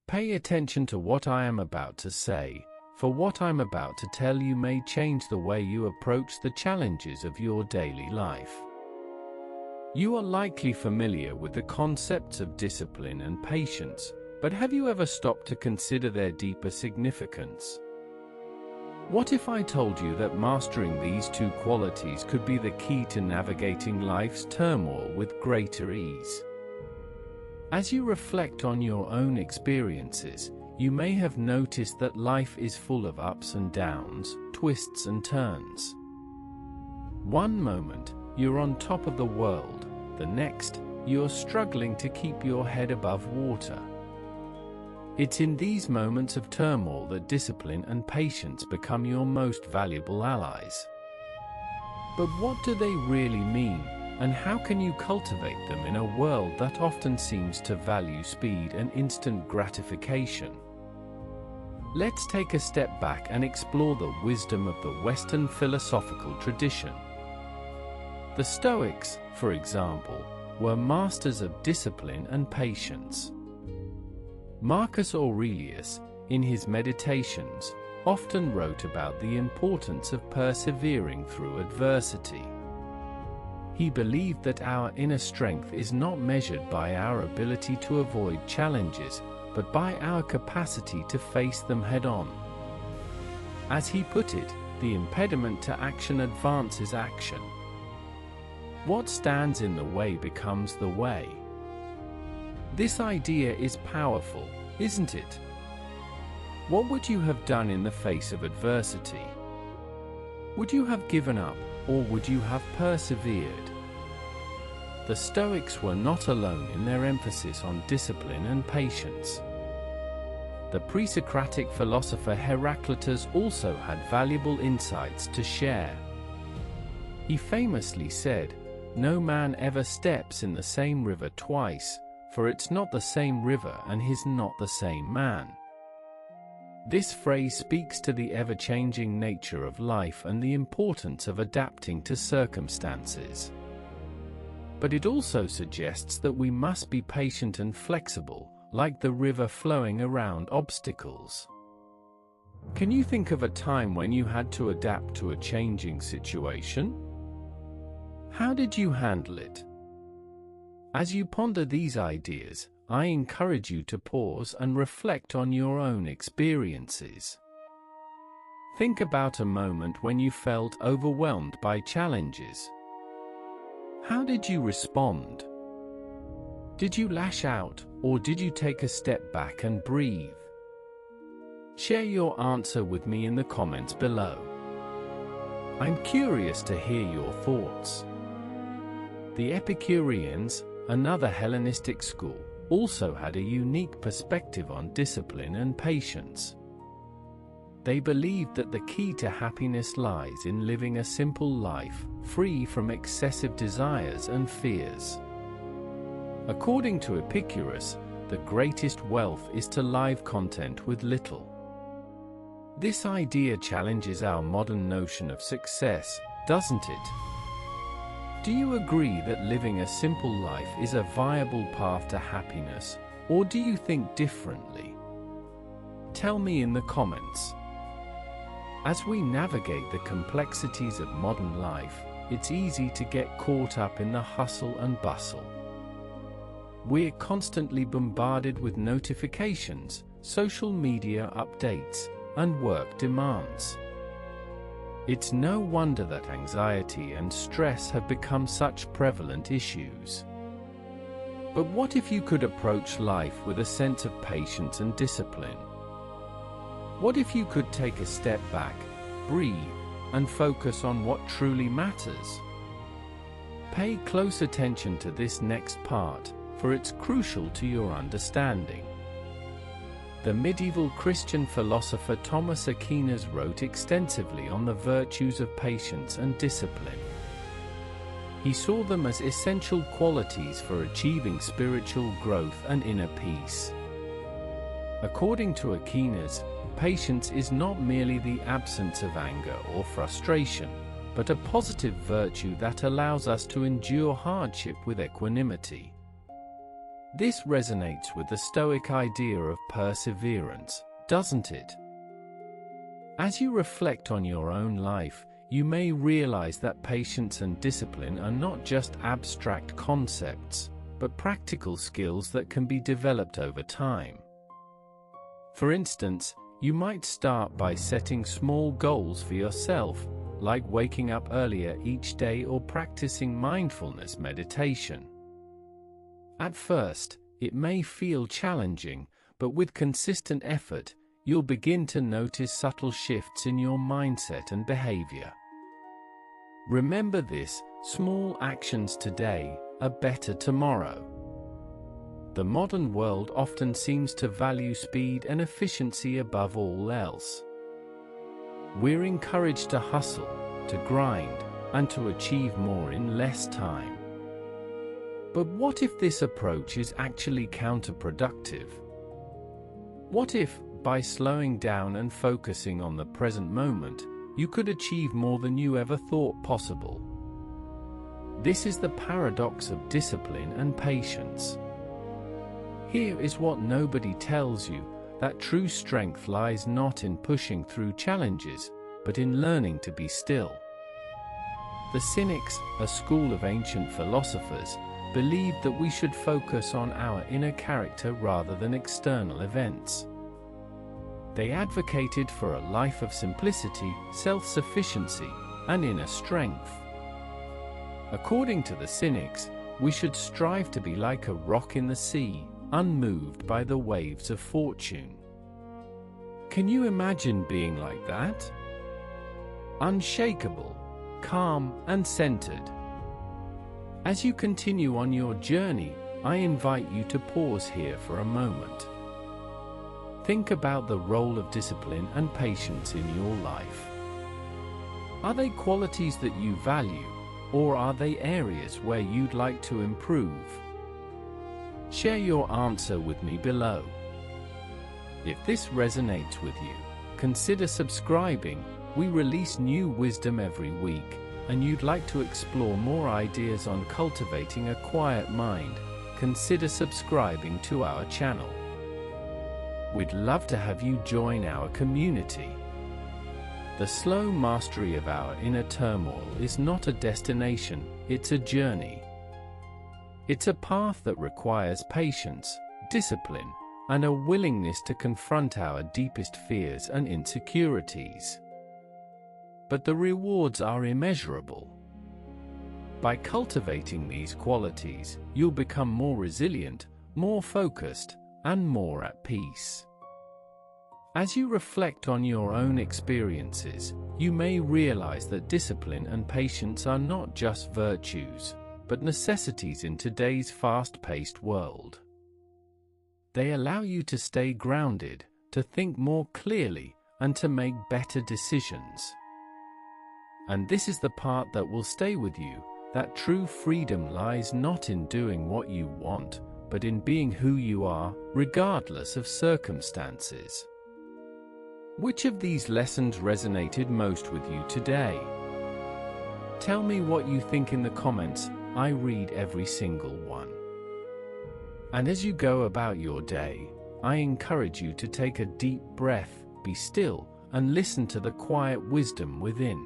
Pay attention to what I am about to say, for what I'm about to tell you may change the way you approach the challenges of your daily life. You are likely familiar with the concepts of discipline and patience, but have you ever stopped to consider their deeper significance? What if I told you that mastering these two qualities could be the key to navigating life's turmoil with greater ease? As you reflect on your own experiences, you may have noticed that life is full of ups and downs, twists and turns. One moment, you're on top of the world, the next, you're struggling to keep your head above water. It's in these moments of turmoil that discipline and patience become your most valuable allies. But what do they really mean, and how can you cultivate them in a world that often seems to value speed and instant gratification? Let's take a step back and explore the wisdom of the Western philosophical tradition. The Stoics, for example, were masters of discipline and patience. Marcus Aurelius, in his Meditations, often wrote about the importance of persevering through adversity. He believed that our inner strength is not measured by our ability to avoid challenges, but by our capacity to face them head-on. As he put it, the impediment to action advances action. What stands in the way becomes the way. This idea is powerful, isn't it? What would you have done in the face of adversity? Would you have given up, or would you have persevered? The Stoics were not alone in their emphasis on discipline and patience. The pre-Socratic philosopher Heraclitus also had valuable insights to share. He famously said, "No man ever steps in the same river twice, for it's not the same river and he's not the same man." This phrase speaks to the ever-changing nature of life and the importance of adapting to circumstances. But it also suggests that we must be patient and flexible, like the river flowing around obstacles. Can you think of a time when you had to adapt to a changing situation? How did you handle it? As you ponder these ideas, I encourage you to pause and reflect on your own experiences. Think about a moment when you felt overwhelmed by challenges. How did you respond? Did you lash out, or did you take a step back and breathe? Share your answer with me in the comments below. I'm curious to hear your thoughts. The Epicureans, another Hellenistic school, also had a unique perspective on discipline and patience. They believed that the key to happiness lies in living a simple life, free from excessive desires and fears. According to Epicurus, the greatest wealth is to live content with little. This idea challenges our modern notion of success, doesn't it? Do you agree that living a simple life is a viable path to happiness, or do you think differently? Tell me in the comments. As we navigate the complexities of modern life, it's easy to get caught up in the hustle and bustle. We're constantly bombarded with notifications, social media updates, and work demands. It's no wonder that anxiety and stress have become such prevalent issues. But what if you could approach life with a sense of patience and discipline? What if you could take a step back, breathe, and focus on what truly matters? Pay close attention to this next part, for it's crucial to your understanding. The medieval Christian philosopher Thomas Aquinas wrote extensively on the virtues of patience and discipline. He saw them as essential qualities for achieving spiritual growth and inner peace. According to Aquinas, patience is not merely the absence of anger or frustration, but a positive virtue that allows us to endure hardship with equanimity. This resonates with the Stoic idea of perseverance, doesn't it? As you reflect on your own life, you may realize that patience and discipline are not just abstract concepts, but practical skills that can be developed over time. For instance, you might start by setting small goals for yourself, like waking up earlier each day or practicing mindfulness meditation. At first, it may feel challenging, but with consistent effort, you'll begin to notice subtle shifts in your mindset and behavior. Remember this: small actions today, a better tomorrow. The modern world often seems to value speed and efficiency above all else. We're encouraged to hustle, to grind, and to achieve more in less time. But what if this approach is actually counterproductive? What if, by slowing down and focusing on the present moment, you could achieve more than you ever thought possible? This is the paradox of discipline and patience. Here is what nobody tells you: that true strength lies not in pushing through challenges, but in learning to be still. The Cynics, a school of ancient philosophers, believed that we should focus on our inner character rather than external events. They advocated for a life of simplicity, self-sufficiency, and inner strength. According to the Cynics, we should strive to be like a rock in the sea, unmoved by the waves of fortune. Can you imagine being like that? Unshakable, calm, and centered. As you continue on your journey, I invite you to pause here for a moment. Think about the role of discipline and patience in your life. Are they qualities that you value, or are they areas where you'd like to improve? Share your answer with me below. If this resonates with you, consider subscribing. We release new wisdom every week, and you'd like to explore more ideas on cultivating a quiet mind, consider subscribing to our channel. We'd love to have you join our community. The slow mastery of our inner turmoil is not a destination, it's a journey. It's a path that requires patience, discipline, and a willingness to confront our deepest fears and insecurities. But the rewards are immeasurable. By cultivating these qualities, you'll become more resilient, more focused, and more at peace. As you reflect on your own experiences, you may realize that discipline and patience are not just virtues, but necessities in today's fast-paced world. They allow you to stay grounded, to think more clearly, and to make better decisions. And this is the part that will stay with you: that true freedom lies not in doing what you want, but in being who you are, regardless of circumstances. Which of these lessons resonated most with you today? Tell me what you think in the comments. I read every single one. And as you go about your day, I encourage you to take a deep breath, be still, and listen to the quiet wisdom within.